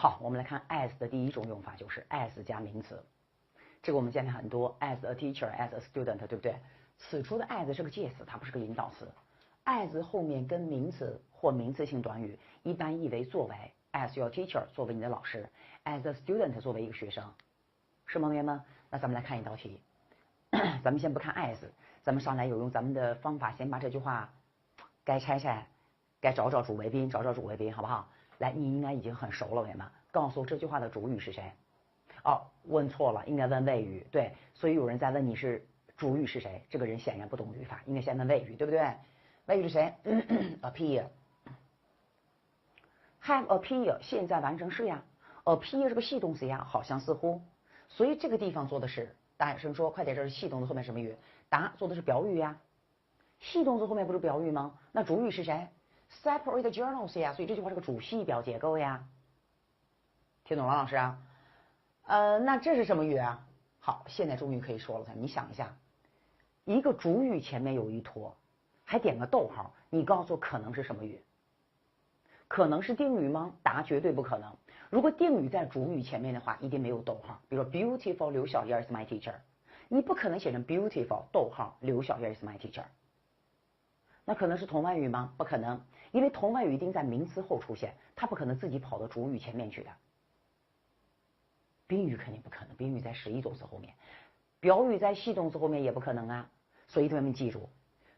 好，我们来看 as 的第一种用法，就是 as 加名词。这个我们见了很多 ，as a teacher，as a student， 对不对？此处的 as 是个介词，它不是个引导词。as 后面跟名词或名词性短语一般译为作为 ，as your teacher 作为你的老师 ，as a student 作为一个学生，是吗，同学们？那咱们来看一道题，咱们先不看 as， 咱们上来有用咱们的方法，先把这句话该拆拆，该找找主谓宾，找找主谓宾，好不好？来，你应该已经很熟了，同学们，告诉我这句话的主语是谁？哦，问错了，应该问谓语。对，所以有人在问你是主语是谁，这个人显然不懂语法，应该先问谓语，对不对？谓语是谁？appear。have appear 现在完成式呀 ，appear 是个系动词呀，好像似乎，所以这个地方做的是大声说，快点，这是系动词后面什么语？答做的是表语呀。系动词后面不是表语吗？那主语是谁？Separate journals 呀，所以这句话是个主系表结构呀。听懂了，老师啊？那这是什么语啊？好，现在终于可以说了。你想一下，一个主语前面有一坨，还点个逗号，你告诉我可能是什么语？可能是定语吗？答绝对不可能。如果定语在主语前面的话，一定没有逗号。比如说 beautiful 刘小燕 is my teacher， 你不可能写成 beautiful 逗号刘小燕 is my teacher。那可能是同位语吗？不可能，因为同位语一定在名词后出现，它不可能自己跑到主语前面去的。宾语肯定不可能，宾语在实义动词后面，表语在系动词后面也不可能啊。所以同学们记住，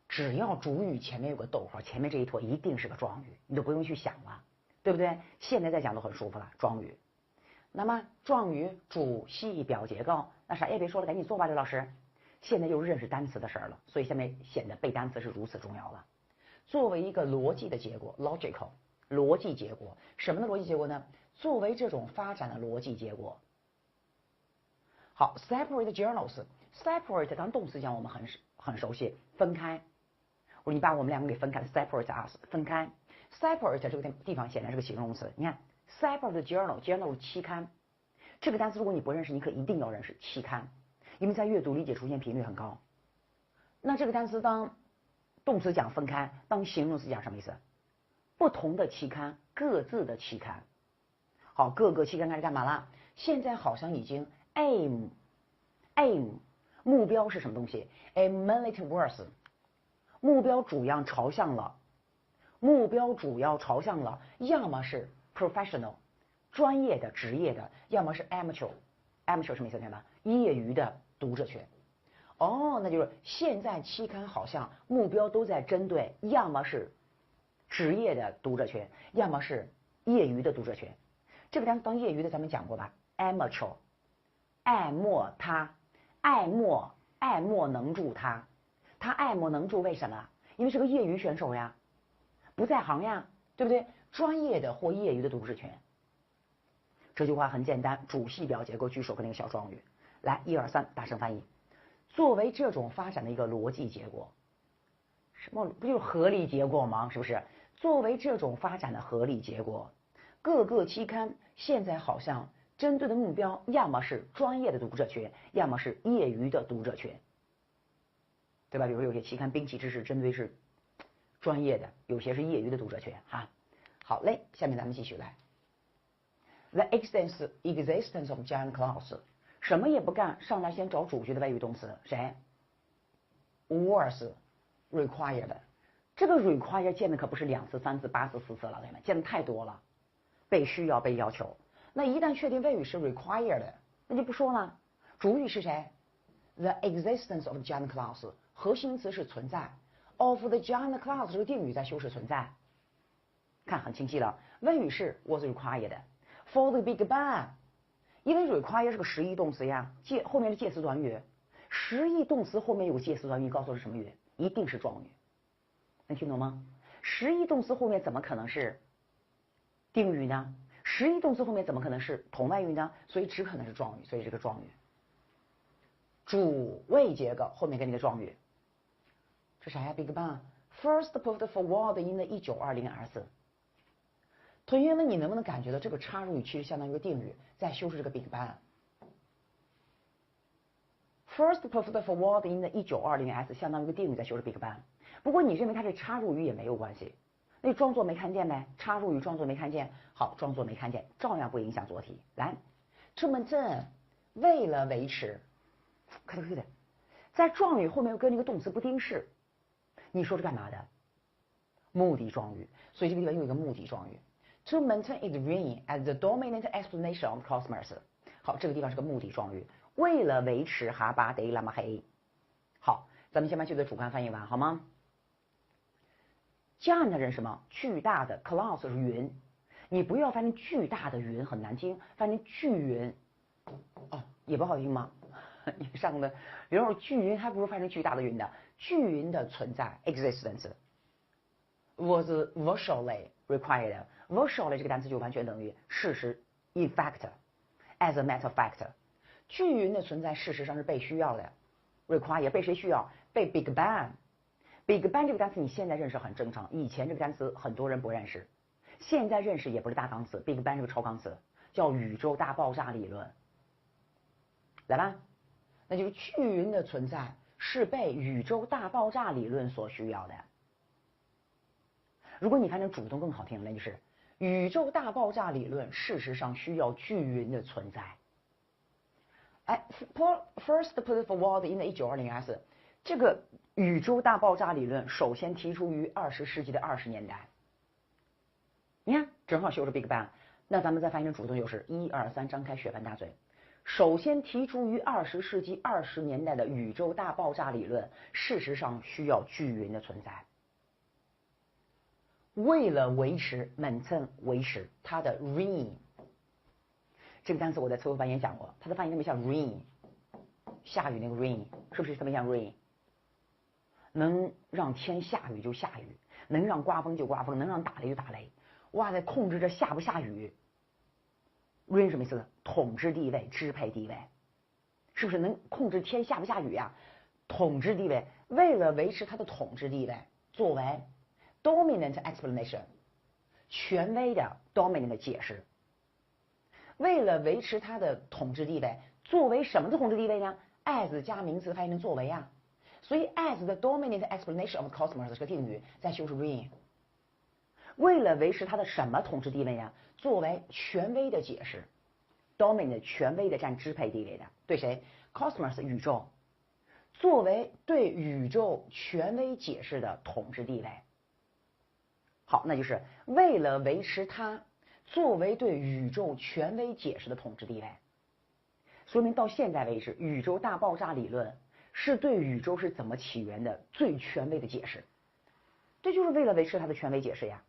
只要主语前面有个逗号，前面这一坨一定是个状语，你都不用去想了，对不对？现在在讲都很舒服了，状语。那么状语主系表结构，那啥也别说了，赶紧做吧，刘老师。现在就是认识单词的事儿了，所以下面显得背单词是如此重要了。作为一个逻辑的结果 ，logical 逻辑结果，什么的逻辑结果呢？作为这种发展的逻辑结果。好 ，separate journals，separate 当动词讲我们很熟悉，分开。你把我们两个给分开 ，separate us 分开。separate 这个地方显然是个形容词，你看 separate journal 期刊，这个单词如果你不认识，你可一定要认识期刊。因为在阅读理解出现频率很高。那这个单词当动词讲分开，当形容词讲什么意思？不同的期刊，各自的期刊。好，各个期刊开始干嘛了？现在好像已经 aim 目标是什么东西 ？aim towards 目标主要朝向了，要么是 professional 专业的职业的，要么是 amateur 什么意思？看吧，业余的读者群。哦，那就是现在期刊好像目标都在针对，要么是职业的读者群，要么是业余的读者群。这个单词当业余的咱们讲过吧 ？amateur， 爱莫他，爱莫能助他，他爱莫能助，为什么？因为是个业余选手呀，不在行呀，对不对？专业的或业余的读者群。这句话很简单，主系表结构句首和那个小状语。来，1、2、3，大声翻译。作为这种发展的一个逻辑结果，什么不就是合理结果吗？是不是？作为这种发展的合理结果，各个期刊现在好像针对的目标，要么是专业的读者群，要么是业余的读者群，对吧？比如有些期刊兵器知识针对是专业的，有些是业余的读者群哈。好嘞，下面咱们继续来。The existence of John Claus， 什么也不干，上来先找主句的谓语动词，谁 ？was required。这个 required 见的可不是2次、3次、8次、4次了，同学们，见的太多了，被需要、被要求。那一旦确定谓语是 required， 那就不说了。主语是谁 ？The existence of John Claus， 核心词是存在 ，of the John Claus 这个定语在修饰存在。看很清晰了，谓语是 was required。For the Big Bang， 因为 require 是个实义动词呀，后面是介词短语，实义动词后面有个介词短语，告诉我是什么语？一定是状语，能听懂吗？实义动词后面怎么可能是定语呢？实义动词后面怎么可能是同位语呢？所以只可能是状语，所以这个状语。主谓结构后面跟那个状语，这啥呀 ？Big Bang first put forward in the 1920 S。同学们，你能不能感觉到这个插入语其实相当于一个定语，在修饰这个 Big Bang。First put forward in the 1920 S 相当于一个定语在修饰 Big Bang。不过你认为它是插入语也没有关系，那就装作没看见呗，插入语装作没看见。好，装作没看见，照样不影响做题。来 ，to maintain 为了维持，快点快点，在状语后面又跟那个动词不定式，你说是干嘛的？目的状语，所以这个地方又有一个目的状语。To maintain its reign as the dominant explanation of cosmos。好，这个地方是个目的状语，为了维持哈巴得拉玛黑。好，咱们先把句子主观翻译完好吗？giant 是什么？巨大的 clouds 是云，你不要翻成巨大的云很难听，翻成巨云，哦，也不好听吗？你上的，比如说巨云还不如翻成巨大的云的。巨云的存在 existence was virtually required。virtually 这个单词就完全等于事实 in fact。as a matter of fact， 巨云的存在事实上是被需要的 ，require 被谁需要？被 Big Bang。Big Bang 这个单词你现在认识很正常，以前这个单词很多人不认识，现在认识也不是大纲词 ，Big Bang 是个超纲词，叫宇宙大爆炸理论。来吧，那就是巨云的存在是被宇宙大爆炸理论所需要的。如果你翻成主动更好听，那就是宇宙大爆炸理论事实上需要巨云的存在。哎 ，first put forward in 1920年，这个宇宙大爆炸理论首先提出于20世纪的20年代。你看，正好修着 Big Bang。那咱们再翻译成主动就是1、2、3，张开血盆大嘴。首先提出于20世纪20年代的宇宙大爆炸理论，事实上需要巨云的存在。为了维持 maintain 维持它的 reign， 这个单词我在词汇班也讲过，它的发音特别像 rain， 下雨那个 rain 是不是特别像 rain？ 能让天下雨就下雨，能让刮风就刮风，能让打雷就打雷。哇，在控制着下不下雨。rain 什么意思？统治地位、支配地位，是不是能控制天下不下雨呀？统治地位，为了维持它的统治地位，作为dominant explanation， 权威的 dominant 的解释。为了维持它的统治地位，作为什么的统治地位呢 ？as 加名词翻译成作为啊，所以 as the dominant explanation of cosmos 是个定语，在修饰 reign。为了维持它的什么统治地位呀？作为权威的解释 ，dominant 权威的占支配地位的，对谁 ？cosmos 宇宙，作为对宇宙权威解释的统治地位。好，那就是为了维持它作为对宇宙权威解释的统治地位，说明到现在为止，宇宙大爆炸理论是对宇宙是怎么起源的最权威的解释，这就是为了维持它的权威解释呀。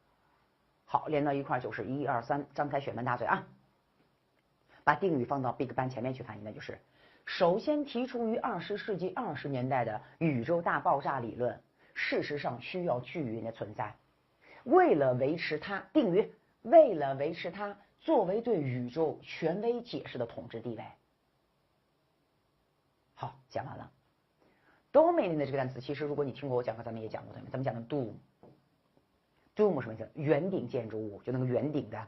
好，连到一块就是1、2、3，张开血盆大嘴啊！把定语放到 Big Bang 前面去翻译，那就是首先提出于20世纪20年代的宇宙大爆炸理论，事实上需要巨云的存在。为了维持它，定语，为了维持它作为对宇宙权威解释的统治地位。好，讲完了。domain 的这个单词，其实如果你听过我讲课，咱们也讲过，对吗？咱们讲的 dome。dome 什么意思？圆顶建筑物，就那个圆顶的，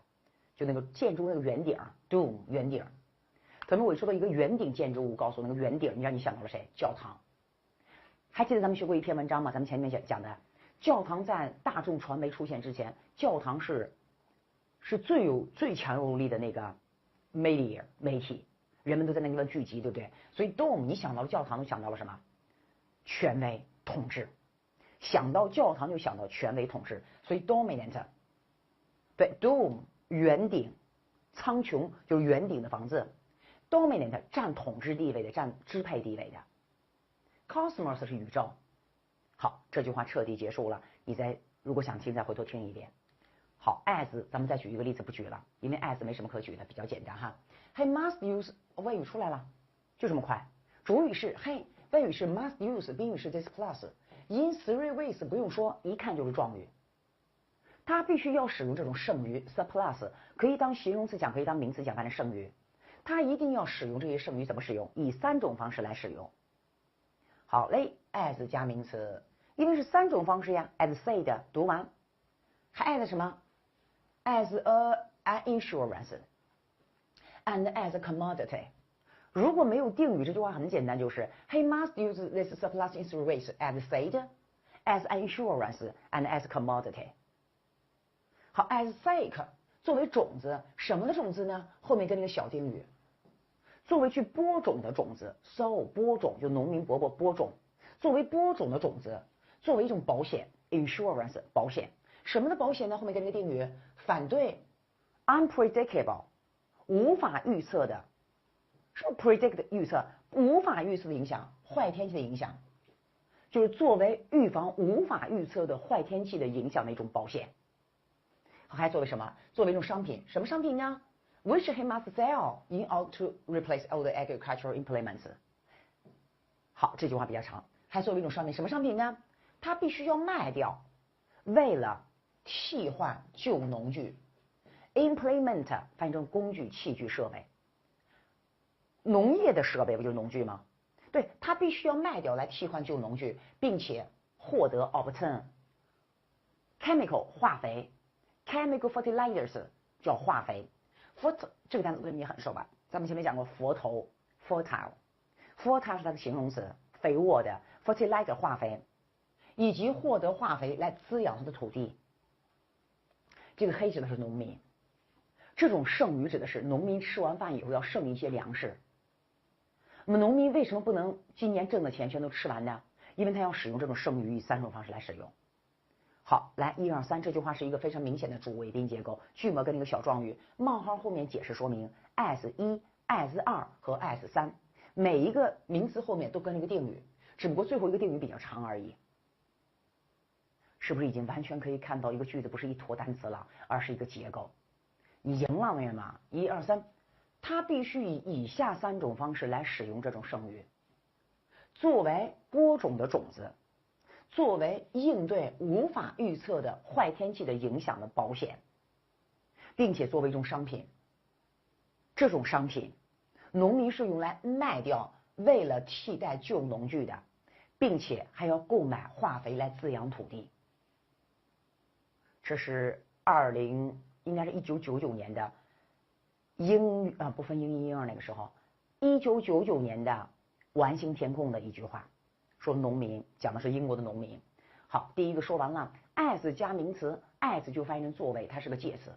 就那个建筑那个圆顶 ，dome 圆顶。咱们我说到一个圆顶建筑物，告诉我那个圆顶，你让你想到了谁？教堂。还记得咱们学过一篇文章吗？咱们前面讲的。教堂在大众传媒出现之前，教堂是最强有力的那个媒体，人们都在那个地方聚集，对不对？所以 dome 你想到了教堂，就想到了什么？权威统治。想到教堂就想到权威统治，所以 dominant， 对 dome 圆顶，苍穹就是圆顶的房子 ，dominant 占统治地位的，占支配地位的 ，cosmos 是宇宙。好，这句话彻底结束了。你如果想听，再回头听一遍。好 ，as 咱们再举一个例子，不举了，因为 as 没什么可举的，比较简单哈。He must use 谓语出来了，就这么快。主语是 he， 谓语是 must use， 宾语是 this plus。in 3 ways 不用说，一看就是状语。它必须要使用这种剩余 surplus， 可以当形容词讲，可以当名词讲，反正剩余。它一定要使用这些剩余，怎么使用？以3种方式来使用。好嘞 ，as 加名词，因为是3种方式呀。as said 读完，还 as 什么 ？as an insurance and as a commodity。如果没有定语，这句话很简单，就是 He must use this surplus insurance as said, as an insurance and as commodity。好 ，as sick 作为种子，什么的种子呢？后面跟那个小定语，作为去播种的种子 ，sow 播种就农民伯伯播种，作为播种的种子，作为一种保险 ，insurance 保险，什么的保险呢？后面跟那个定语，反对 unpredictable 无法预测的，是不是 predict 预测无法预测的影响，坏天气的影响，就是作为预防无法预测的坏天气的影响的一种保险。还作为什么？作为一种商品，什么商品呢 ？Which he must sell in order to replace all the agricultural implements。好，这句话比较长。还作为一种商品，什么商品呢？它必须要卖掉，为了替换旧农具。Implement 翻译成工具、器具、设备。农业的设备不就是农具吗？对，它必须要卖掉来替换旧农具，并且获得 obtain chemical 化肥。Chemical fertilizers 叫化肥 ，fert 这个单词你也很熟吧？咱们前面讲过佛头 fertile 是它的形容词，肥沃的 fertilizer 化肥，以及获得化肥来滋养它的土地。这个黑指的是农民，这种剩余指的是农民吃完饭以后要剩一些粮食。那么农民为什么不能今年挣的钱全都吃完呢？因为他要使用这种剩余以3种方式来使用。好，来1、2、3，这句话是一个非常明显的主谓宾结构，句末跟那个小状语，冒号后面解释说明 as 1、as 2和 as 3，每一个名词后面都跟了一个定语，只不过最后一个定语比较长而已。是不是已经完全可以看到一个句子不是一坨单词了，而是一个结构？你赢了，同学们！1、2、3，它必须以以下3种方式来使用这种剩余，作为播种的种子。作为应对无法预测的坏天气的影响的保险，并且作为一种商品。这种商品，农民是用来卖掉，为了替代旧农具的，并且还要购买化肥来滋养土地。这是应该是1999年的不分英语婴儿那个时候，1999年的完形填空的一句话。说农民讲的是英国的农民。好，第一个说完了 as 加名词 as 就翻译成作为，它是个介词。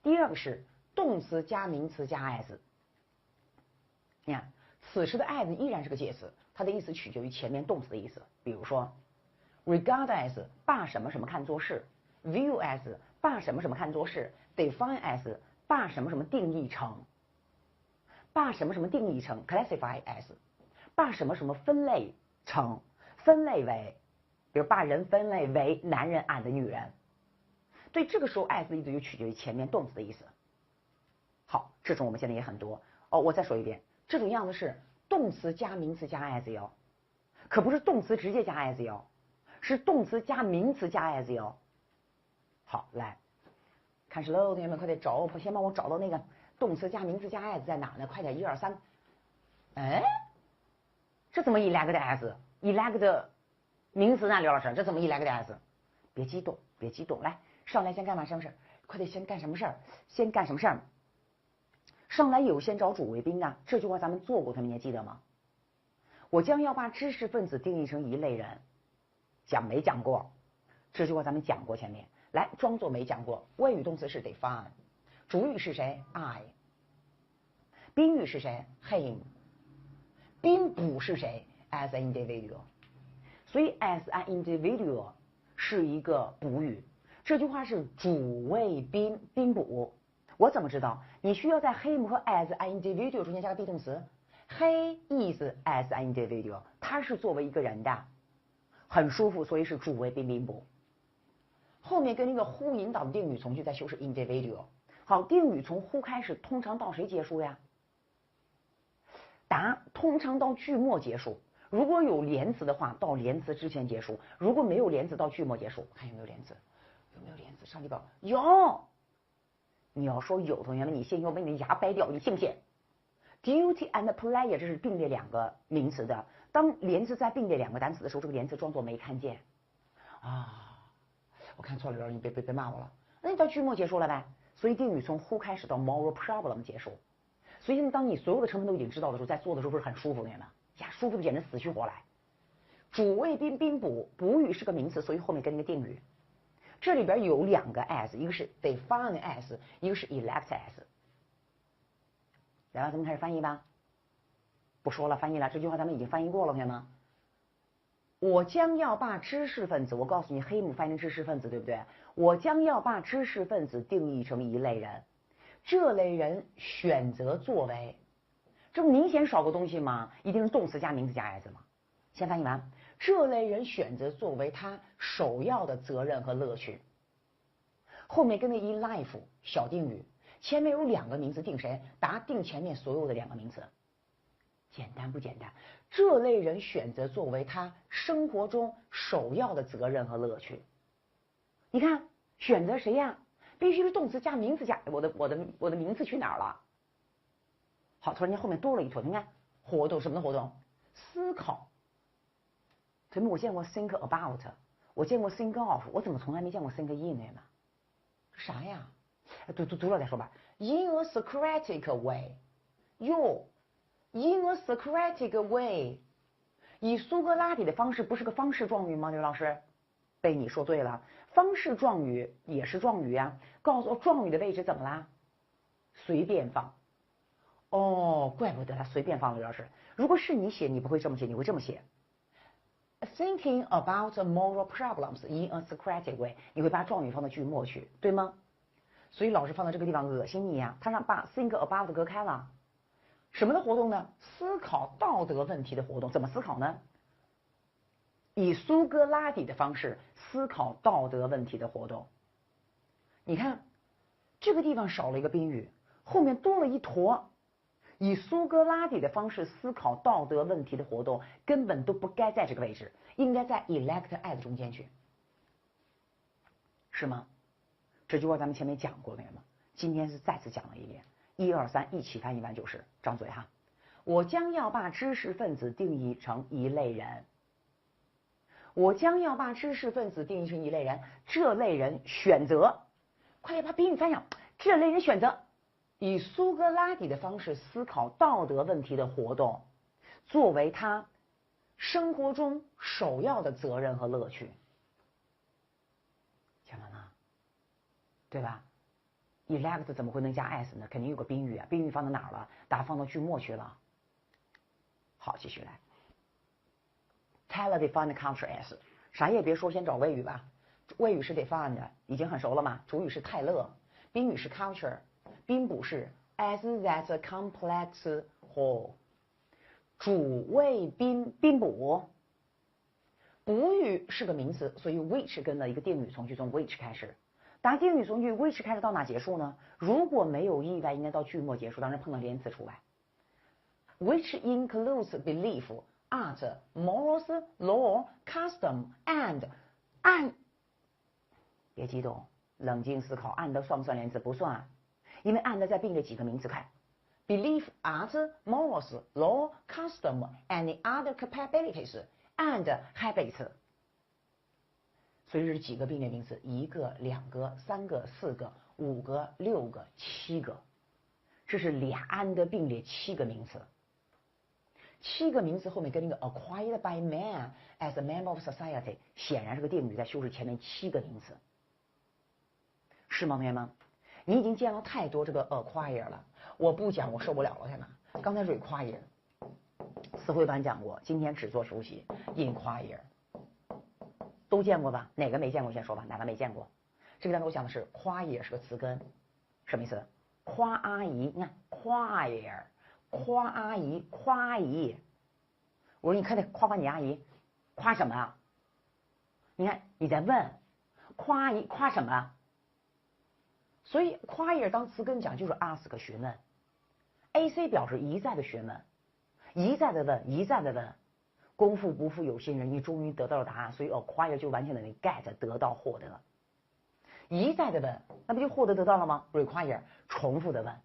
第二个是动词加名词加 as。你看此时的 as 依然是个介词，它的意思取决于前面动词的意思。比如说 regard as 把什么什么看作是， view as 把什么什么看作是， define as 把什么什么定义成，把什么什么定义成 classify as 把什么什么分类成，分类为，比如把人分类为男人 and 女人。对，这个时候 as 的意思就取决于前面动词的意思。好，这种我们现在也很多哦。我再说一遍，这种样子是动词加名词加 as 哟，可不是动词直接加 as 哟，是动词加名词加 as 哟。好，来开始喽，同学们快点找，先帮我找到那个动词加名词加 as 在哪呢？快点，1、2、3。哎，这怎么elect as？elect 名词呢？刘老师，这怎么elect as？别激动，别激动，来上来先干嘛什么事儿？快点先干什么事儿？先干什么事儿？上来有先找主谓宾啊，这句话咱们做过，他们还记得吗？我将要把知识分子定义成一类人，讲没讲过？这句话咱们讲过前面，来装作没讲过。谓语动词是 define， 主语是谁 ？I， 宾语是谁 ？him， 宾补是谁 ？as an individual。所以 as an individual 是一个补语。这句话是主谓宾，宾补。我怎么知道？你需要在 him 和 as an individual 中间加个 be 动词。he is as an individual， 他是作为一个人的，很舒服，所以是主谓宾宾补。后面跟那个 who 引导的定语从句在修饰 individual。好，定语从 who 开始，通常到谁结束呀？答：通常到句末结束。如果有连词的话，到连词之前结束；如果没有连词，到句末结束。看有没有连词？有没有连词？上地宝有。你要说有，同学们，你信要把你的牙掰掉，你信不信 ？Duty and pleasure 这是并列2个名词的。当连词在并列2个单词的时候，这个连词装作没看见啊。我看错了，你别骂我了。那你到句末结束了呗。所以定语从 who 开始到 moral problem 结束。所以当你所有的成分都已经知道的时候，在做的时候不是很舒服，同学们呀，舒服的简直死去活来。主谓宾宾补，补语是个名词，所以后面跟那个定语。这里边有2个 as， 一个是 define as， 一个是 elect as。来吧，咱们开始翻译吧。不说了，翻译了，这句话咱们已经翻译过了，同学们。我将要把知识分子，我告诉你，黑幕翻译成知识分子，对不对？我将要把知识分子定义成一类人，这类人选择作为，这不明显少个东西吗？一定是动词加名词加 as 吗？先翻译完，这类人选择作为他首要的责任和乐趣。后面跟着一 life 小定语，前面有2个名词，定谁？答定前面所有的2个名词。简单不简单？这类人选择作为他生活中首要的责任和乐趣。你看，选择谁呀？必须是动词加名词加我的名词去哪儿了？好，突然间后面多了一坨，你看活动什么的活动？思考。同学们，我见过 think about， 我见过 think of， 我怎么从来没见过 think in 呢？这啥呀？读了再说吧。In a Socratic way， 哟。In a Socratic way， 以苏格拉底的方式不是个方式状语吗？刘老师，被你说对了，方式状语也是状语啊。告诉我状语的位置怎么啦？随便放。哦，怪不得他随便放了，刘老师。如果是你写，你不会这么写，你会这么写。Thinking about moral problems in a Socratic way， 你会把状语放到句末去，对吗？所以老师放到这个地方恶心你呀，他让把 think about 隔开了。什么的活动呢？思考道德问题的活动。怎么思考呢？以苏格拉底的方式思考道德问题的活动。你看这个地方少了一个宾语，后面多了一坨。以苏格拉底的方式思考道德问题的活动根本都不该在这个位置，应该在 elect as 中间去，是吗？这句话咱们前面讲过了吗？今天是再次讲了一遍。1、2、3一起翻译完就是，张嘴哈。我将要把知识分子定义成一类人。我将要把知识分子定义成一类人，这类人选择，快点把宾语翻上。这类人选择以苏格拉底的方式思考道德问题的活动，作为他生活中首要的责任和乐趣。讲完了，对吧？elect 怎么会能加 s 呢？肯定有个宾语啊，宾语放到哪儿了？答放到句末去了。好，继续来。Taylor defined culture as， 啥也别说，先找谓语吧。谓语是 defined， 已经很熟了嘛。主语是泰勒，宾语是 culture， 宾补是 as that complex whole。主谓宾补，补语是个名词，所以 which 跟了一个定语从句，从 which 开始。答定语从句 which 开始到哪结束呢？如果没有意外，应该到句末结束，当然碰到连词除外。Which includes belief, art, morals, law, custom, and 别激动，冷静思考，and 算不算连词？不算，因为 and 在并列几个名词看 belief, art, morals, law, custom, and other capabilities and habits。所以这是几个并列名词？1个、2个、3个、4个、5个、6个、7个，这是俩 and 并列7个名词。7个名词后面跟那个 acquired by man as a member of society， 显然是个定语在修饰前面7个名词，是吗，同学们？你已经见了太多这个 acquire 了，我不讲我受不了了，同学们。刚才 require 词汇班讲过，今天只做熟悉 inquire。都见过吧？哪个没见过先说吧，哪个没见过？这个单词我讲的是夸也是个词根，什么意思？夸阿姨，你看夸也，夸阿姨，夸阿姨。我说你看得夸夸你阿姨，夸什么啊？你看你在问，夸阿姨夸什么？所以夸也当词根讲就是 ask 询问 ，AC 表示一再的询问，一再的问，一再的问。功夫不负有心人，你终于得到了答案，所以acquire 就完全等于 get 得到获得。一再的问，那不就获得到了吗 ？require 重复的问。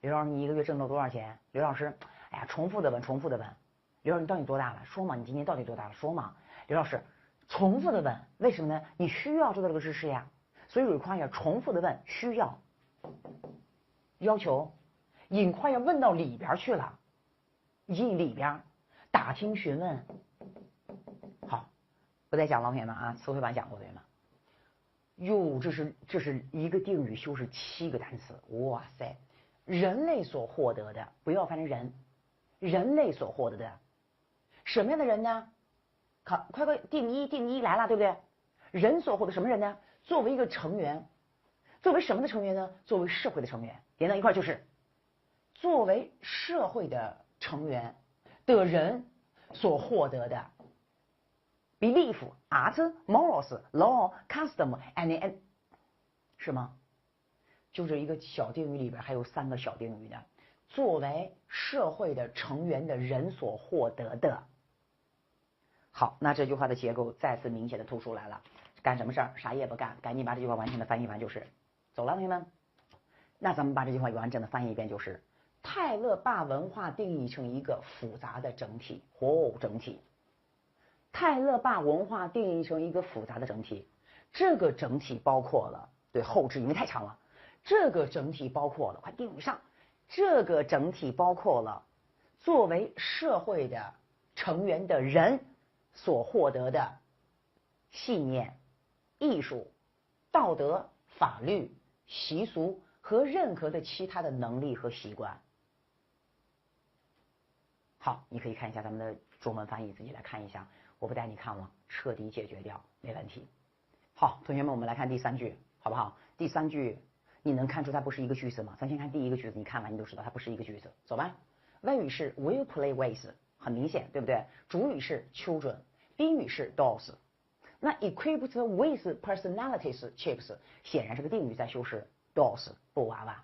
刘老师，你1个月挣到多少钱？刘老师，哎呀，重复的问，重复的问。刘老师，你到底多大了？说嘛，你今年到底多大了？说嘛。刘老师，重复的问，为什么呢？你需要知道这个知识呀。所以 require 重复的问，需要，要求 ，inquire 问到里边去了，in 里边。打听询问，好，不再讲了，同学们啊，词汇班讲过，同学们。哟，这是一个定语修饰7个单词，哇塞！人类所获得的，不要翻成人类所获得的，什么样的人呢？快定义来了，对不对？人所获得什么人呢？作为一个成员，作为什么的成员呢？作为社会的成员，连到一块就是作为社会的成员的人所获得的 belief, art, morals, law, custom, and 是吗？就是一个小定语里边还有3个小定语的，作为社会的成员的人所获得的。好，那这句话的结构再次明显的突出来了。干什么事儿？啥也不干，赶紧把这句话完全的翻译完就是。走了，同学们。那咱们把这句话完整的翻译一遍就是：泰勒把文化定义成一个复杂的整体，整体。泰勒把文化定义成一个复杂的整体，这个整体包括了，对，后置因为太长了。这个整体包括了，快定语上，这个整体包括了作为社会的成员的人所获得的信念、艺术、道德、法律、习俗和任何的其他的能力和习惯。好，你可以看一下咱们的中文翻译，自己来看一下，我不带你看了，彻底解决掉，没问题。好，同学们，我们来看第3句，好不好？第3句你能看出它不是一个句子吗？咱先看第1个句子，你看完你就知道它不是一个句子。走吧。谓语是 will play with， 很明显，对不对？主语是 children， 宾语是 dolls。那 equipped with personalities chips 显然是个定语在修饰 dolls 布娃娃。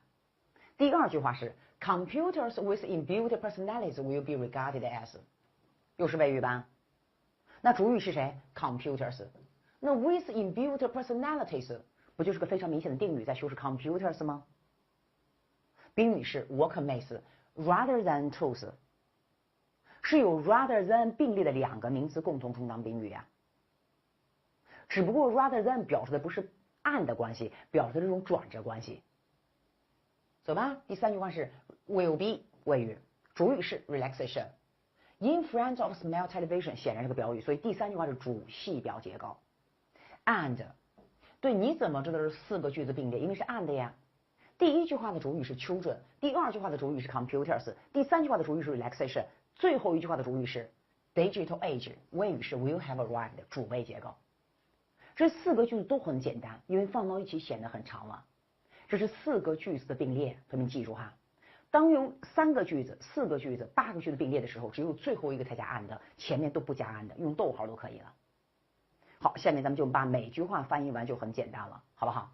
第2句话是 computers with inbuilt personalities will be regarded as， 又是谓语吧？那主语是谁 ？computers。那 with inbuilt personalities 不就是个非常明显的定语在修饰 computers 吗？宾语是 workmates rather than tools， 是有 rather than 并列的2个名词共同充当宾语呀。只不过 rather than 表示的不是and的关系，表示的这种转折关系。走吧。第3句话是 will be 谓语，主语是 relaxation。In front of small television 显然是个表语，所以第3句话是主系表结构。and 对，你怎么知道是4个句子并列？因为是 and 呀。第1句话的主语是 children， 第2句话的主语是 computers， 第3句话的主语是 relaxation， 最后一句话的主语是 digital age， 谓语是 will have arrived， 主谓结构。这4个句子都很简单，因为放到一起显得很长了。这是4个句子的并列，同学们记住哈。当用3个句子、4个句子、8个句子并列的时候，只有最后一个才加 and， 前面都不加 and， 用逗号都可以了。好，下面咱们就把每句话翻译完就很简单了，好不好？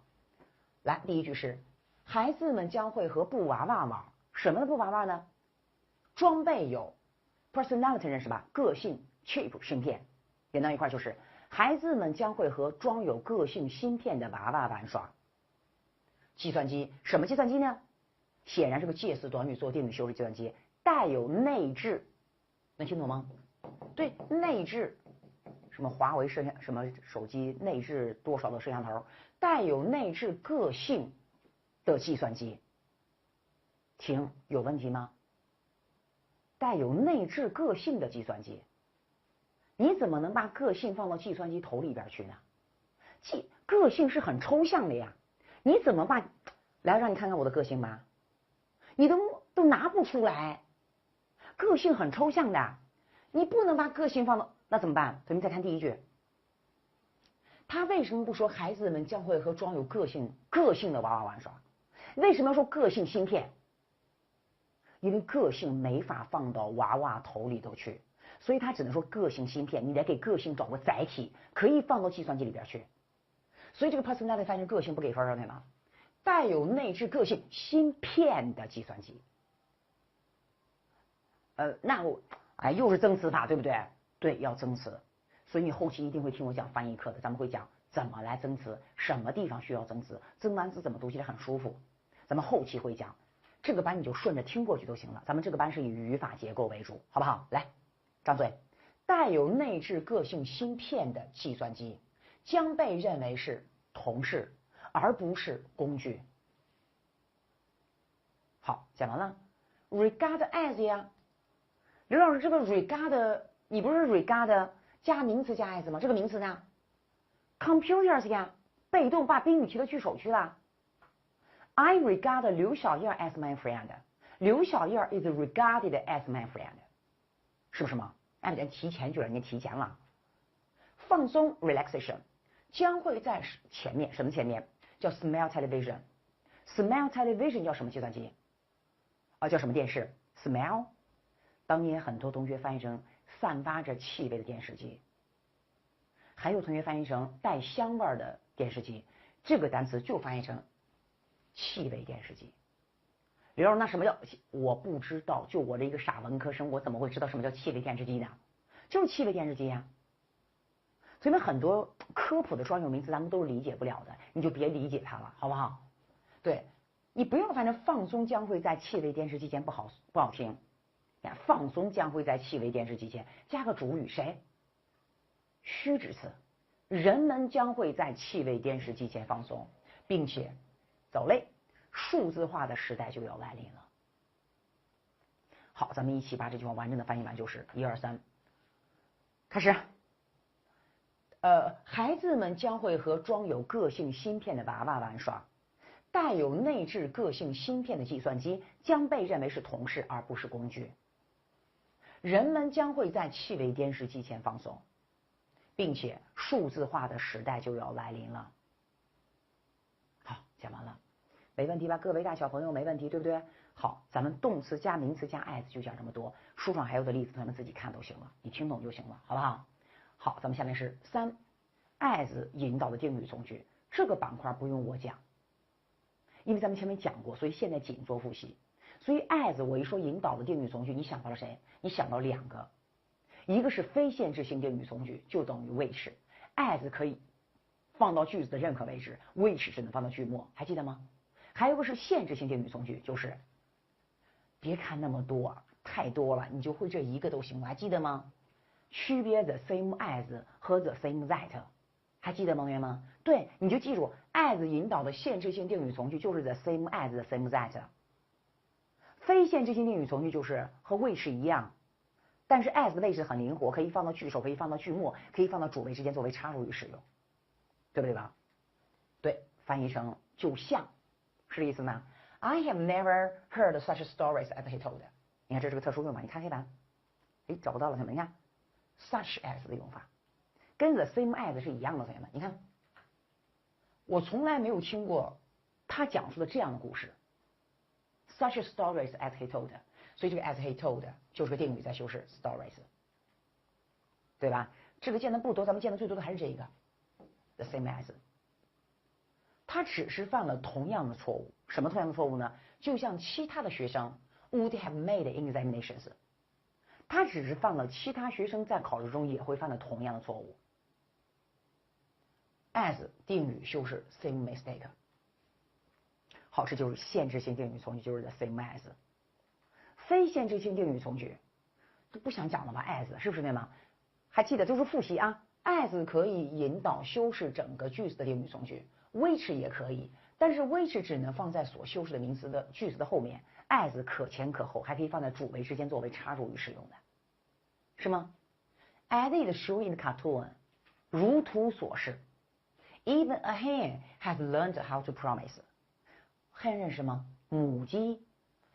来，第1句是孩子们将会和布娃娃玩，什么的布娃娃呢？装备有 personality 认识吧？个性 chip 芯片，连到一块就是孩子们将会和装有个性芯片的娃娃玩耍。计算机，什么计算机呢？显然是个介词短语做定语修饰计算机，带有内置，能听懂吗？对，内置，什么华为摄像，什么手机内置多少的摄像头，带有内置个性的计算机。停，有问题吗？带有内置个性的计算机，你怎么能把个性放到计算机头里边去呢？个性是很抽象的呀，你怎么把，来让你看看我的个性吧，你都拿不出来，个性很抽象的，你不能把个性放到，那怎么办？同学们再看第1句，他为什么不说孩子们将会和装有个性的娃娃玩耍？为什么要说个性芯片？因为个性没法放到娃娃头里头去，所以他只能说个性芯片，你得给个性找个载体，可以放到计算机里边去。所以这个 personality 翻译成个性不给分了，对吗？带有内置个性芯片的计算机。那我又是增词法，对不对？对，要增词。所以你后期一定会听我讲翻译课的，咱们会讲怎么来增词，什么地方需要增词，增完词怎么读起来很舒服。咱们后期会讲，这个班你就顺着听过去就行了。咱们这个班是以语法结构为主，好不好？来，张嘴。带有内置个性芯片的计算机将被认为是同事，而不是工具。好，讲完了。regard as 呀，刘老师，这个 regard 你不是 regard 加名词加 as 吗？这个名词呢 ？computers 呀，被动把宾语提到句首去了。I regard 刘小燕 as my friend。刘小燕 is regarded as my friend， 是不是吗？哎，人提前句了，人家提前了。放松 relaxation 将会在前面，什么前面？叫 smell television。smell television 叫什么计算机？叫什么电视 ？smell。当年很多同学翻译成散发着气味的电视机，还有同学翻译成带香味的电视机。这个单词就翻译成气味电视机。刘老师，那什么叫？我不知道，就我这一个傻文科生，我怎么会知道什么叫气味电视机呢？就是气味电视机呀。所以呢，很多科普的专有名词咱们都是理解不了的，你就别理解它了，好不好？对，你不要反正放松将会在气味电视机前不好听。放松将会在气味电视机前加个主语，谁？虚指词。人们将会在气味电视机前放松，并且走嘞，数字化的时代就要来临了。好，咱们一起把这句话完整的翻译完，就是1、2、3，开始。孩子们将会和装有个性芯片的娃娃玩耍。带有内置个性芯片的计算机将被认为是同事而不是工具。人们将会在气味电视机前放松，并且数字化的时代就要来临了。好，讲完了，没问题吧？各位大小朋友没问题，对不对？好，咱们动词加名词加 as 就讲这么多，书上还有的例子，同学们自己看都行了，你听懂就行了，好不好？好，咱们下面是3 as 引导的定语从句，这个板块不用我讲，因为咱们前面讲过，所以现在仅做复习。所以 as 我一说引导的定语从句，你想到了谁？你想到2个，一个是非限制性定语从句，就等于 which。as 可以放到句子的任何位置 ，which 只能放到句末，还记得吗？还有个是限制性定语从句，就是别看那么多，太多了，你就会这一个都行了，还记得吗？区别 the same as 和 the same that， 还记得吗，同学们？对，你就记住 as 引导的限制性定语从句就是 the same as the same that。非限制性定语从句就是和 which 一样，但是 as 的位置很灵活，可以放到句首，可以放到句末，可以放到主谓之间作为插入语使用，对不对吧？对，翻译成就像，是这意思吗？ I have never heard such stories as he told。 你看这是个特殊用法，你看黑板，找不到了，同学们，你看 such as 的用法跟 the same as 是一样的，同学们，你看我从来没有听过他讲述的这样的故事。Such stories as he told， 所以这个 as he told 就是个定语在修饰 stories， 对吧？这个见的不多，咱们见的最多的还是这个 the same as。 他只是犯了同样的错误，什么同样的错误呢？就像其他的学生 would have made examinations， 他只是犯了其他学生在考试中也会犯的同样的错误。as 定语修饰 same mistake。好，这就是限制性定语从句，就是 the same as。 非限制性定语从句都不想讲了吧 as 是不是对吗？还记得就是复习啊 as 可以引导修饰整个句子的定语从句， which 也可以，但是 which 只能放在所修饰的名词的句子的后面， as 可前可后，还可以放在主谓之间作为插入语使用的，是吗？ As it shown in the cartoon， 如图所示， even a hen has learned how to promise。hen 认识吗？母鸡。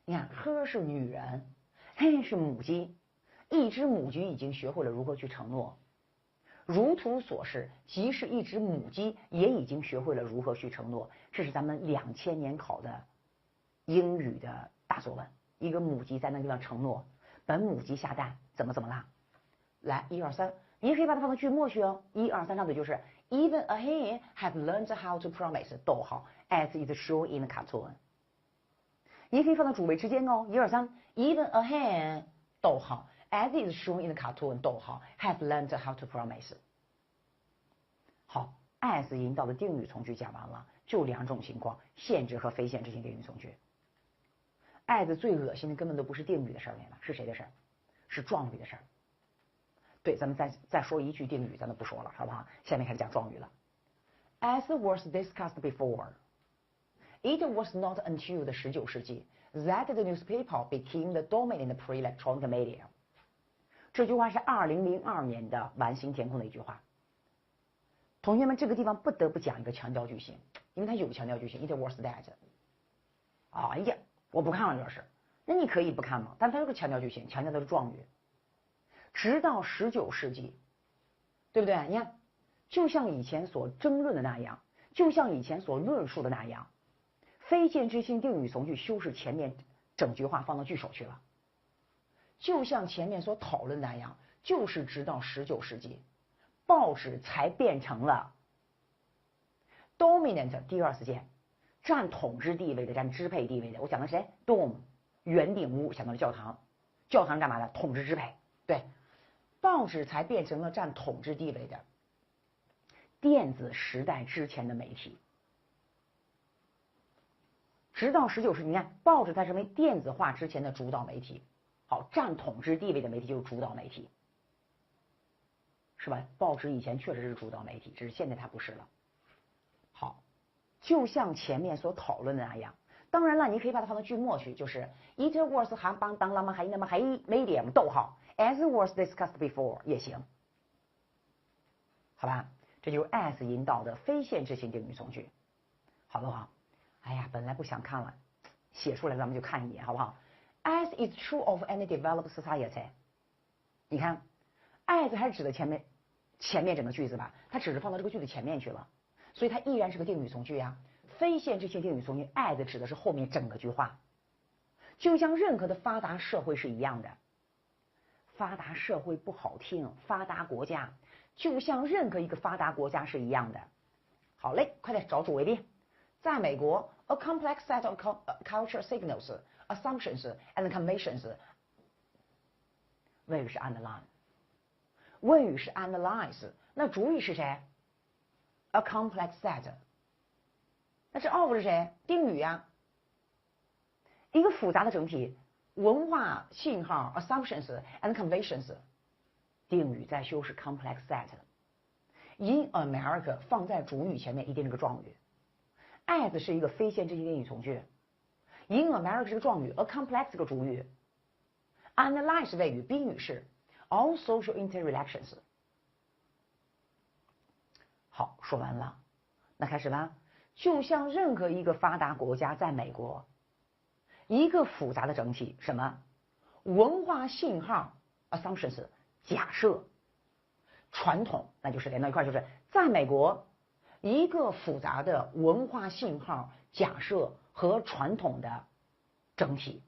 你看 her 是女人， hen 是母鸡，一只母鸡已经学会了如何去承诺。如图所示，即使一只母鸡也已经学会了如何去承诺。这是咱们2000年考的英语的大作文，一个母鸡在那地方承诺，本母鸡下蛋怎么啦？来1、2、3，你也可以把它放到句末去哦。1、2、3，张嘴就是 Even a hen have learned how to promise， 逗号 as is shown in the cartoon。你也可以放到主谓之间哦。1、2、3 ，Even a hen， 逗号 as is shown in the cartoon， 逗号 have learned how to promise。好 ，as 引导的定语从句讲完了，就2种情况：限制和非限制性定语从句。as 最恶心的根本都不是定语的事儿，是谁的事儿？是状语的事儿。对，咱们再说一句定语，咱们不说了，好不好？下面开始讲状语了。As was discussed before, it was not until the 19世纪 that the newspaper became the dominant pre-electronic media。这句话是2002年的完形填空的一句话。同学们，这个地方不得不讲一个强调句型，因为它有强调句型 ，it was that。哎呀，我不看了，这是，那你可以不看嘛，但它有个强调句型，强调的是状语。直到19世纪，对不对？你看，就像以前所争论的那样，就像以前所论述的那样，非限制性定语从句修饰前面整句话放到句首去了。就像前面所讨论那样，就是直到19世纪，报纸才变成了 dominant 第二次键，占统治地位的，占支配地位的。我讲的谁 ？dome 圆顶屋，想到了教堂，教堂干嘛的？统治支配。对，报纸才变成了占统治地位的电子时代之前的媒体。直到19世纪，你看报纸才成为电子化之前的主导媒体。好，占统治地位的媒体就是主导媒体，是吧？报纸以前确实是主导媒体，只是现在它不是了。好，就像前面所讨论的那样，当然了，你可以把它放到句末去，就是 It was 还帮当了吗？还那么还没点逗号 ，as was discussed before 也行，好吧？这就是 as 引导的非限制性定语从句，好不好？哎呀，本来不想看了，写出来咱们就看一眼，好不好？As is true of any developed society， 你看 ，as 还是指的前面整个句子吧，它只是放到这个句子前面去了，所以它依然是个定语从句呀。非限制性定语从句 as 指的是后面整个句话，就像任何的发达社会是一样的。发达社会不好听，发达国家就像任何一个发达国家是一样的。好嘞，快点找主谓宾。在美国 ，a complex set of cultural signals。assumptions and conventions， 谓语是 underline， 谓语是 analyze， 那主语是谁 ？a complex set， 那这 of 是谁？定语呀，一个复杂的整体，文化信号 assumptions and conventions， 定语在修饰 complex set。in America 放在主语前面一定是个状语 ，as 是一个非限制性定语从句。in America 是个状语 ，a complex 是个主语 ，analyze 是谓语，宾语是 all social interactions。好，说完了，那开始吧。就像任何一个发达国家，在美国，一个复杂的整体，什么文化信号 assumptions 假设，传统，那就是连到一块，就是在美国一个复杂的文化信号假设和传统的整体，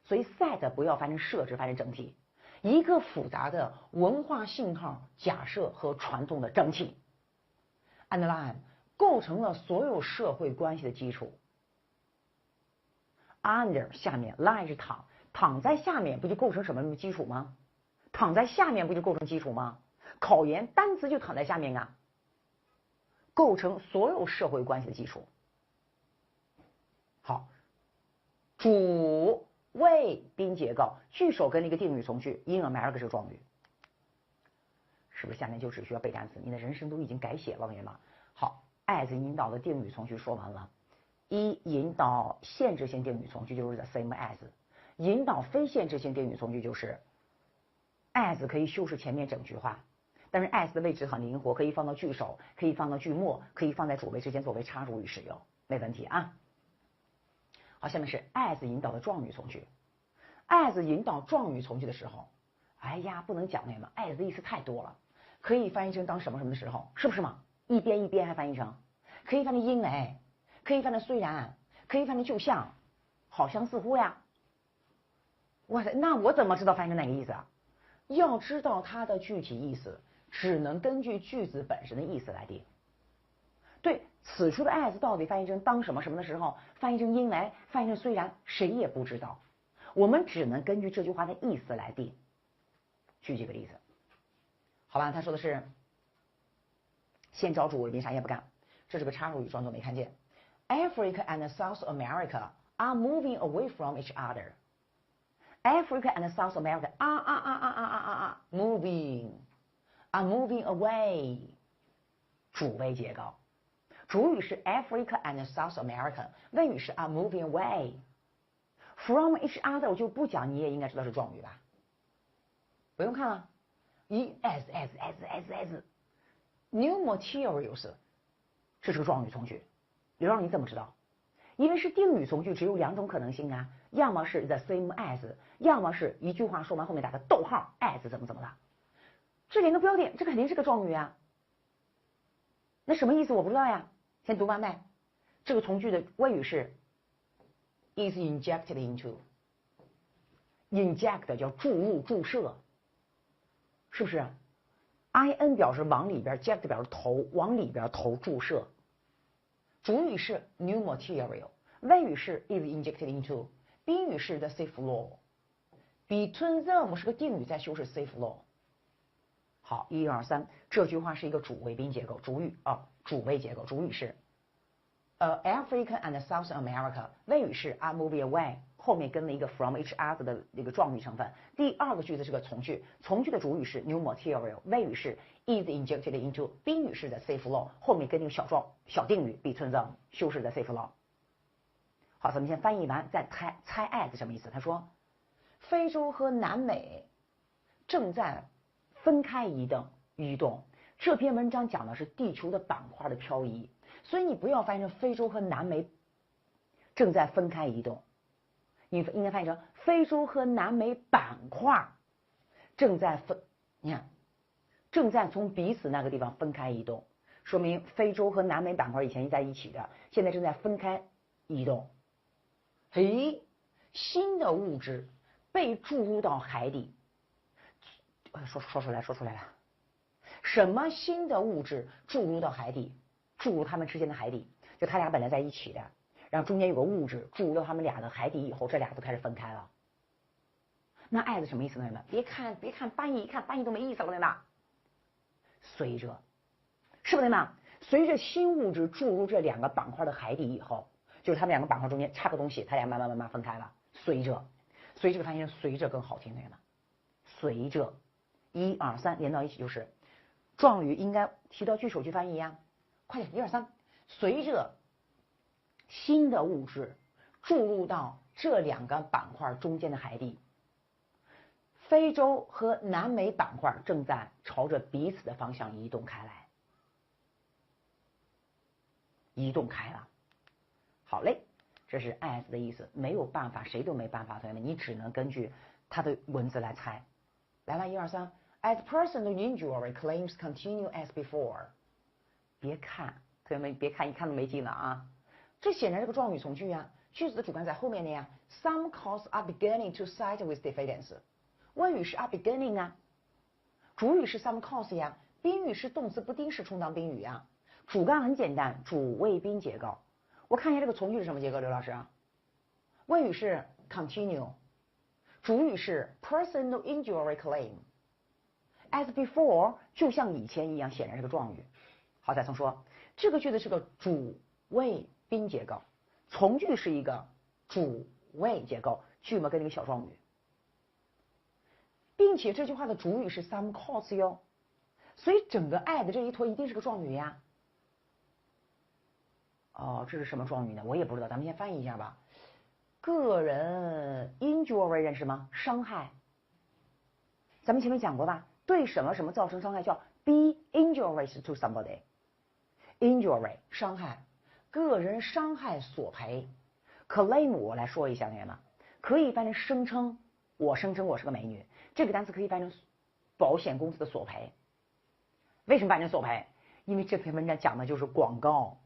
所以 set 不要翻成设置，翻成整体，一个复杂的文化信号假设和传统的整体 ，underline 构成了所有社会关系的基础。under 下面 line 是躺，躺在下面不就构成什么基础吗？躺在下面不就构成基础吗？考研单词就躺在下面啊，构成所有社会关系的基础。好，主谓宾结构，句首跟那个定语从句 in America 是状语，是不是下面就只需要背单词？你的人生都已经改写了，同学们。好 ，as 引导的定语从句说完了，一引导限制性定语从句就是 the same as， 引导非限制性定语从句就是 as 可以修饰前面整句话。但是 as 的位置很灵活，可以放到句首，可以放到句末，可以放在主谓之间作为插入语使用，没问题啊。好，下面是 as 引导的状语从句。as 引导状语从句的时候，哎呀，不能讲那个 as 的意思太多了，可以翻译成当什么什么的时候，是不是嘛？一边一边还翻译成，可以翻成因为，可以翻成虽然，可以翻成就像，好像似乎呀。哇塞，那我怎么知道翻译成哪个意思啊？要知道它的具体意思，只能根据句子本身的意思来定。对，此处的 as 到底翻译成当什么什么的时候，翻译成因为，翻译成虽然，谁也不知道。我们只能根据这句话的意思来定。举几个例子，好吧？他说的是，先找主谓宾，啥也不干，这是个插入语，装作没看见。Africa and South America are moving away from each other. Africa and South America are moving away。主谓结构，主语是 Africa and South America， 谓语是 are moving away。From each other 我就不讲，你也应该知道是状语吧？不用看了，as， new materials 这是个状语从句。刘老师你怎么知道？因为是定语从句，只有2种可能性啊，要么是 the same as， 要么是一句话说完后面打个逗号 as 怎么了。这连个标点，这肯定是个状语啊。那什么意思我不知道呀。先读完呗。这个从句的谓语是 is injected into。inject 叫注入、注射，是不是 ？in 表示往里边 ，ject 表示投，往里边投注射。主语是 new material， 谓语是 is injected into， 宾语是 the safe law。between them 是个定语在修饰 safe law。好，1、2、3，这句话是一个主谓宾结构，主语主谓结构，主语是Africa and South America， 谓语是 are moving away， 后面跟了一个 from each other 的一个状语成分。第2个句子是个从句，从句的主语是 new material， 谓语是 is injected into， 宾语是 the safe law， 后面跟一个小定语 between them 修饰 the safe law。好，咱们先翻译完，再猜 as 什么意思？他说，非洲和南美正在分开移动。这篇文章讲的是地球的板块的漂移，所以你不要翻译成非洲和南美正在分开移动，你应该翻译成非洲和南美板块正在从彼此那个地方分开移动，说明非洲和南美板块以前在一起的，现在正在分开移动。新的物质被注入到海底。说出来了，什么新的物质注入到海底？注入他们之间的海底，就他俩本来在一起的，然后中间有个物质注入到他们俩的海底以后，这俩就开始分开了。那 as 什么意思，同学们？别看翻译，一看翻译都没意思了，对吧？随着，是不是对吗？随着新物质注入这2个板块的海底以后，就是他们2个板块中间差个东西，他俩慢慢分开了。随着，所以这个翻译成随着更好听，同学们。随着，1、2、3连到一起就是状语，应该提到句首句翻译呀。快点，1、2、3，随着新的物质注入到这2个板块中间的海底，非洲和南美板块正在朝着彼此的方向移动开来。移动开了。好嘞，这是 as 的意思，没有办法，谁都没办法，同学们，你只能根据它的文字来猜。来了，1、2、3。As personal injury claims continue as before。别看，同学们别看，一看都没劲了啊！这显然是个状语从句啊，句子的主干在后面的呀。Some cause are beginning to side with defendants。谓语是 are beginning 啊，主语是 some cause 呀，宾语是动词不定式充当宾语啊。主干很简单，主谓宾结构。我看一下这个从句是什么结构，刘老师啊？谓语是 continue， 主语是 personal injury claim。As before 就像以前一样，显然是个状语。好，再重说，这个句子是个主谓宾结构，从句是一个主谓结构，句末跟一个小状语，并且这句话的主语是 some cause 哟，所以整个 as 这一坨一定是个状语呀。这是什么状语呢？我也不知道，咱们先翻译一下吧。个人 injury 认识吗？伤害。咱们前面讲过吧？对什么什么造成伤害叫 be injurious to somebody。injury 伤害，个人伤害索赔。claim 我来说一下，同学们，可以翻成声称，我声称我是个美女，这个单词可以翻成保险公司的索赔。为什么翻成索赔？因为这篇文章讲的就是广告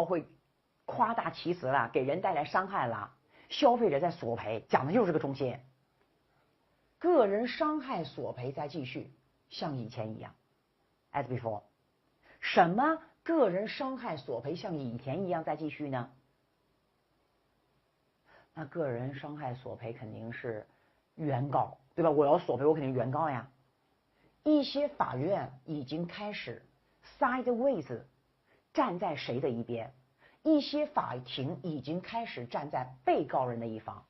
会夸大其词了，给人带来伤害了，消费者在索赔，讲的就是这个中心。个人伤害索赔再继续，像以前一样 ，as before。什么个人伤害索赔像以前一样再继续呢？那个人伤害索赔肯定是原告，对吧？我要索赔，我肯定原告呀。一些法院已经开始 side with， 站在谁的一边？一些法庭已经开始站在被告人的一方。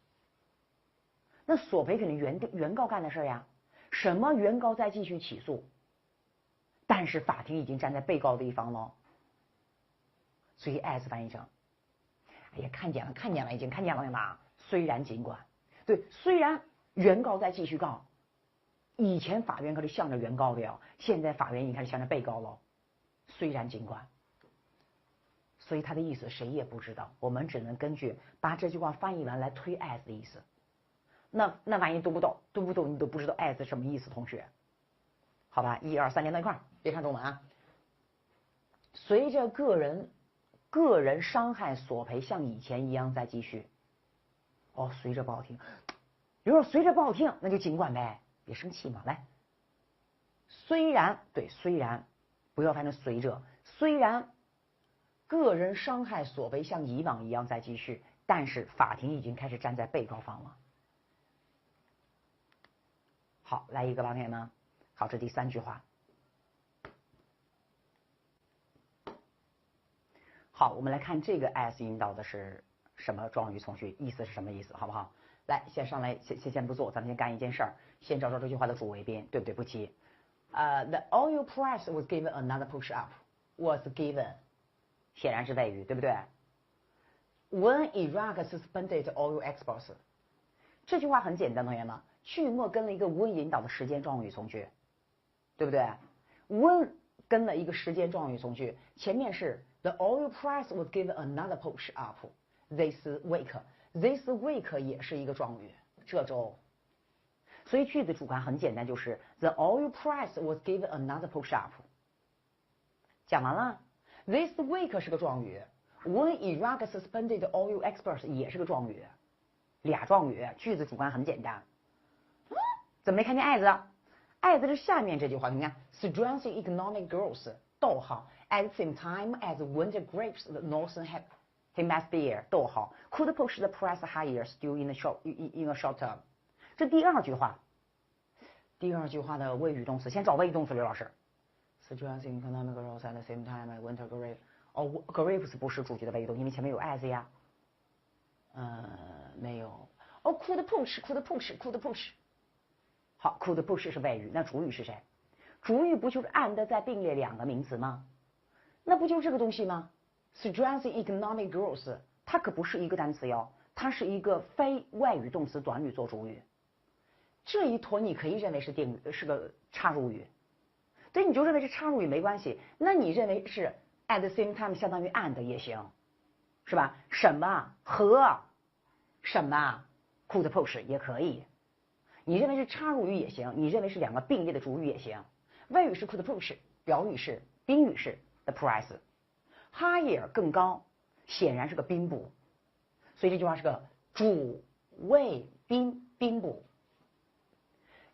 那索赔肯定原告干的事呀，什么原告再继续起诉，但是法庭已经站在被告的一方了，所以 as 翻译成，哎呀，看见了，已经看见了嘛。虽然尽管，对，虽然原告在继续告，以前法院可是向着原告的呀，现在法院已经开始向着被告了。虽然尽管。所以他的意思谁也不知道，我们只能根据把这句话翻译完来推 as 的意思。那万一读不懂你都不知道 as 什么意思，同学，好吧，1、2、3连到一块儿，别看中文啊。随着个人伤害索赔像以前一样在继续。哦，随着不好听，如果随着不好听，那就尽管呗，别生气嘛。来，虽然不要翻成随着，虽然个人伤害索赔像以往一样在继续，但是法庭已经开始站在被告方了。好，来一个吧，同学们。好，这第3句话。好，我们来看这个 as 引导的是什么状语从句，意思是什么意思，好不好？来，先上来，先不做，咱们先干一件事儿，先找找这句话的主谓宾，对不对？不急。The oil price was given another push up. Was given， 显然是谓语，对不对 ？When Iraq suspended oil exports， 这句话很简单，同学们，句末跟了一个 when 引导的时间状语从句，对不对 ？When 跟了一个时间状语从句，前面是 The oil price was given another push up this week。This week 也是一个状语，这周。所以句子主干很简单，就是 The oil price was given another push up。讲完了。This week 是个状语 ，When Iraq suspended oil exports 也是个状语，俩状语，句子主干很简单。怎么没看见 as？as 是下面这句话，你看 strengthening economic growth， 逗号 at the same time as winter grips the northern hemisphere， 逗号 could push the price higher still in a short term。这第二句话的谓语动词，先找谓语动词，刘老师。Strengthening economic growth at the same time as winter grips。哦 ，grips 不是主句的谓语动词，因为前面有 as 呀。没有。哦 ，could push。好 ，could push 是谓语，那主语是谁？主语不就是 and 再并列两个名词吗？那不就这个东西吗 ？Strengthening economic growth， 它可不是一个单词哟，它是一个非外语动词短语做主语。这一坨你可以认为是定语，是个插入语。对，你就认为是插入语没关系。那你认为是 at the same time 相当于 and 也行，是吧？什么和什么 could push 也可以。你认为是插入语也行，你认为是两个并列的主语也行。谓语是 could push， 表语是宾语是 the price。higher 更高，显然是个宾部，所以这句话是个主谓宾部。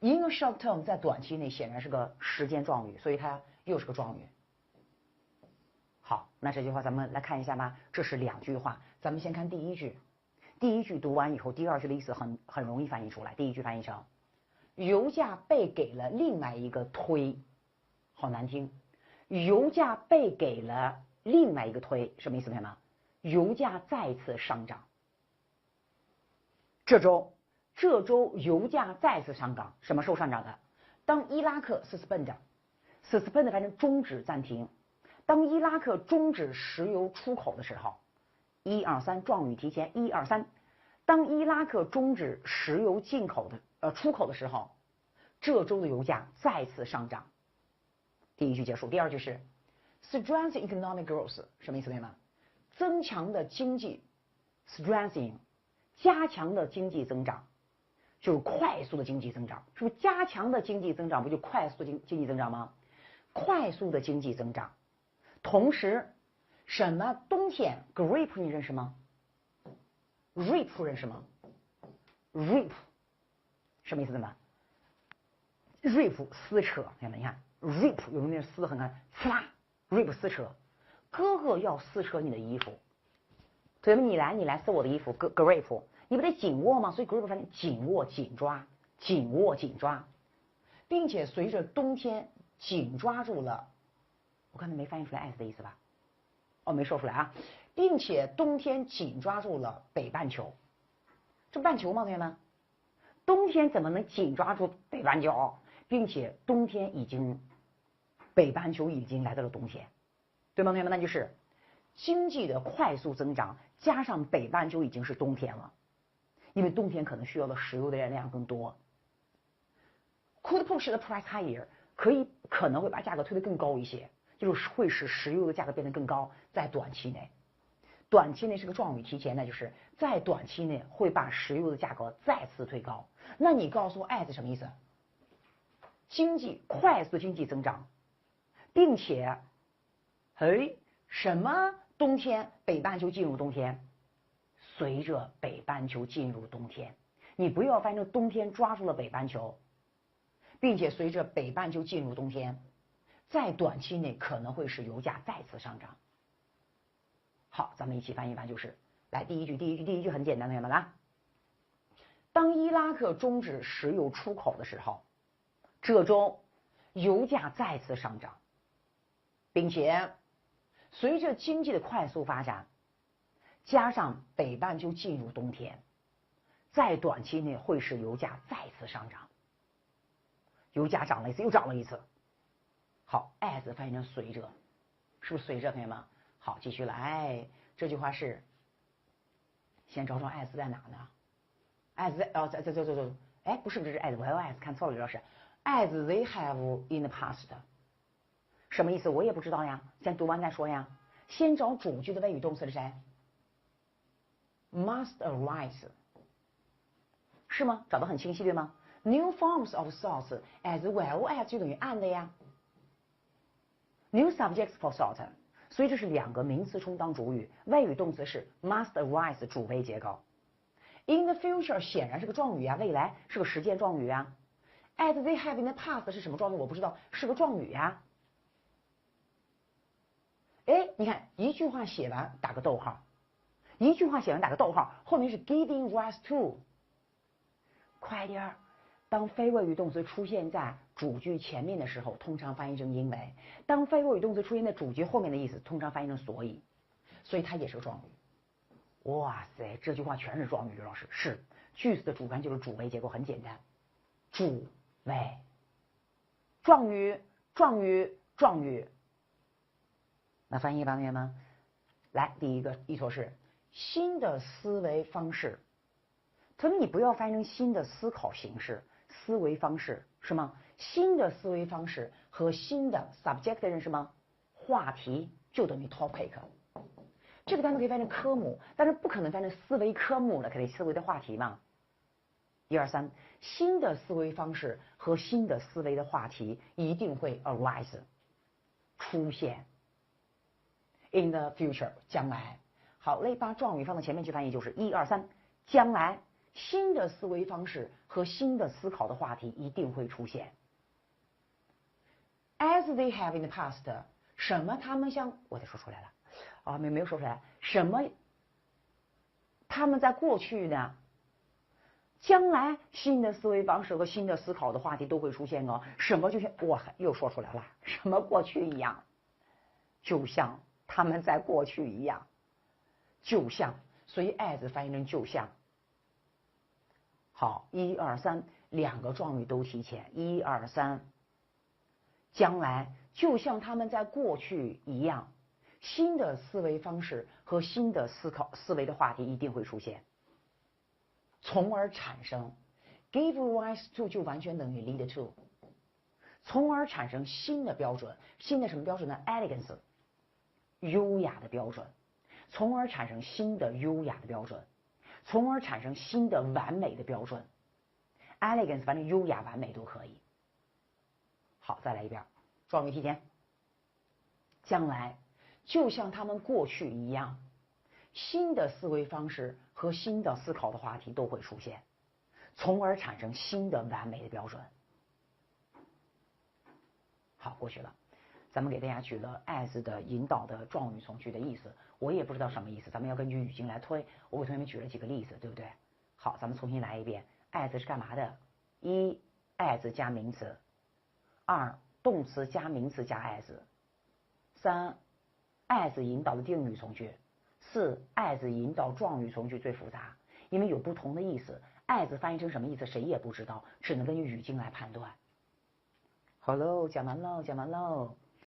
In a short term 在短期内显然是个时间状语，所以它又是个状语。好，那这句话咱们来看一下吧，这是2句话，咱们先看第一句。第一句读完以后，第二句的意思很容易翻译出来。第一句翻译成油价被给了另外一个推，好难听。油价被给了另外一个推，什么意思，同学们？油价再次上涨。这周油价再次上涨，什么时候上涨的？当伊拉克 suspend 反正终止暂停。当伊拉克终止石油出口的时候，1、2、3状语提前，1、2、3。当伊拉克终止石油进口的出口的时候，这周的油价再次上涨。第一句结束，第二句是 strengthening economic growth， 什么意思，同学们？增强的经济 strengthening， 加强的经济增长。就是快速的经济增长，是不是加强的经济增长不就快速的经济增长吗？快速的经济增长，同时什么冬天 grip 你认识吗 ？rip 认识吗 ？rip 什么意思呢 ？rip 撕扯，你看 rip 有那撕很看，呲啦 rip 撕扯，哥哥要撕扯你的衣服，对吧？你来撕我的衣服 grip。你不得紧握吗？所以 grip 反正紧握、紧抓，并且随着冬天紧抓住了，我刚才没翻译出来 as 的意思吧？哦，没说出来啊，并且冬天紧抓住了北半球，这半球吗，同学们？冬天怎么能紧抓住北半球？并且北半球已经来到了冬天，对吗，同学们？那就是经济的快速增长加上北半球已经是冬天了。因为冬天可能需要的石油的量更多 ，could push the price higher， 可能会把价格推得更高一些，就是会使石油的价格变得更高，在短期内。短期内是个状语提前呢，就是在短期内会把石油的价格再次推高。那你告诉我 as 什么意思？快速经济增长，并且，什么冬天？北半球进入冬天，随着北半球进入冬天，你不要翻成冬天抓住了北半球，并且随着北半球进入冬天，在短期内可能会使油价再次上涨。好，咱们一起翻译完就是，来第一句很简单，同学们来。当伊拉克终止石油出口的时候，这周油价再次上涨，并且随着经济的快速发展，加上北半球进入冬天，在短期内会使油价再次上涨。油价涨了一次，又涨了一次。好 ，as 翻译成随着，是不是随着，同学们？好，继续来，这句话是，先找找 as 在哪呢 ？as 在哎，不是，as well as 看错了，主要是 as they have in the past， 什么意思？我也不知道呀，先读完再说呀。先找主句的谓语动词是谁 ？must arise， 是吗？找得很清晰对吗 ？New forms of thoughts as well as 就等于 and 呀。New subjects for thought， 所以这是两个名词充当主语，谓语动词是 must arise 主谓结构。In the future 显然是个状语啊，未来是个实践状语啊。As they have in the past 是什么状语？我不知道，是个状语呀。哎，你看一句话写完打个逗号，一句话写完打个逗号，后面是 giving rise to。快点儿，当非谓语动词出现在主句前面的时候，通常翻译成因为；当非谓语动词出现在主句后面的意思，通常翻译成所以，所以它也是个状语。哇塞，这句话全是状语，刘老师是句子的主干就是主谓结构，很简单，主谓，状语，状语，状语。那翻译吧，同学们，来，第一个依托是新的思维方式。同学们，你不要翻译成新的思考形式、思维方式，是吗？新的思维方式和新的 subject 认识吗？话题就等于 topic。这个单词可以翻成科目，但是不可能翻成思维科目了，肯定思维的话题嘛。1、2、3，新的思维方式和新的思维的话题一定会 arise 出现 in the future 将来。好嘞，把状语放到前面去翻译就是1、2、3，将来新的思维方式和新的思考的话题一定会出现。As they have in the past， 什么他们像我得说出来了。啊，没有说出来，什么？他们在过去呢？将来新的思维方式和新的思考的话题都会出现哦。什么就像我又说出来了，什么过去一样，就像他们在过去一样，就像，所以 as 翻译成就像。好，1、2、3，两个状语都提前。1、2、3，将来就像他们在过去一样。新的思维方式和新的思维的话题一定会出现，从而产生 give rise to 就完全等于 lead to， 从而产生新的标准，新的什么标准呢 ？elegance， 优雅的标准，从而产生新的优雅的标准，从而产生新的完美的标准。elegance 反正优雅完美都可以。好，再来一遍，状语提前，将来。就像他们过去一样，新的思维方式和新的思考的话题都会出现，从而产生新的完美的标准。好，过去了。咱们给大家举了 as 的引导的状语从句的意思，我也不知道什么意思，咱们要根据语境来推。我给同学们举了几个例子，对不对？好，咱们重新来一遍。as 是干嘛的？1 as 加名词，2动词加名词加 as，3 as 引导的定语从句，4 as 引导状语从句最复杂，因为有不同的意思。as 翻译成什么意思，谁也不知道，只能根据语境来判断。好喽，讲完喽，讲完喽。